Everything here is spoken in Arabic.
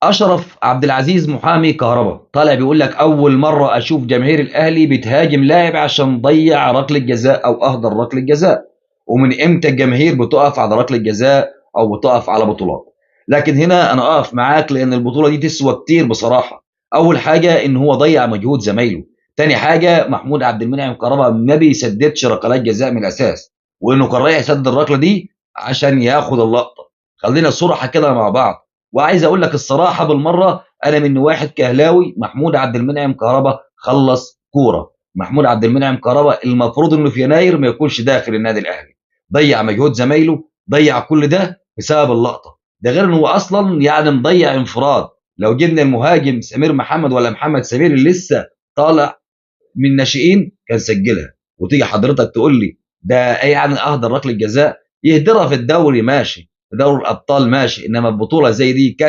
اشرف عبد العزيز محامي كهربا طالع بيقول لك اول مره اشوف جماهير الاهلي بتهاجم لاعب عشان ضيع ركله جزاء او اهدر ركله جزاء. ومن امتى الجماهير بتقف على ركله جزاء او بتقف على بطولات؟ لكن هنا انا اقف معاك لان البطوله دي تسوى كتير بصراحه. اول حاجه ان هو ضيع مجهود زمايله. تاني حاجه محمود عبد المنعم كهربا ما بيسددش ركلات جزاء من الاساس، وانه كان رايح يسدد الركله دي عشان ياخد اللقطه. خلينا صراحه كده مع بعض. وعايز اقول لك الصراحه بالمره، انا من واحد كهلاوي محمود عبد المنعم كهربا خلص كوره. محمود عبد المنعم كهربا المفروض انه في يناير ما يكونش داخل النادي الاهلي. ضيع مجهود زمايله، ضيع كل ده بسبب اللقطه. ده غير انه هو اصلا يعني مضيع انفراد. لو جبنا المهاجم سمير محمد ولا محمد سمير اللي لسه طالع من ناشئين كان سجلها، وتيجي حضرتك تقول لي ده اي يعني اهدر ركله جزاء؟ يهدرها في الدوري ماشي، في دوري الابطال ماشي، انما البطوله زي دي كاس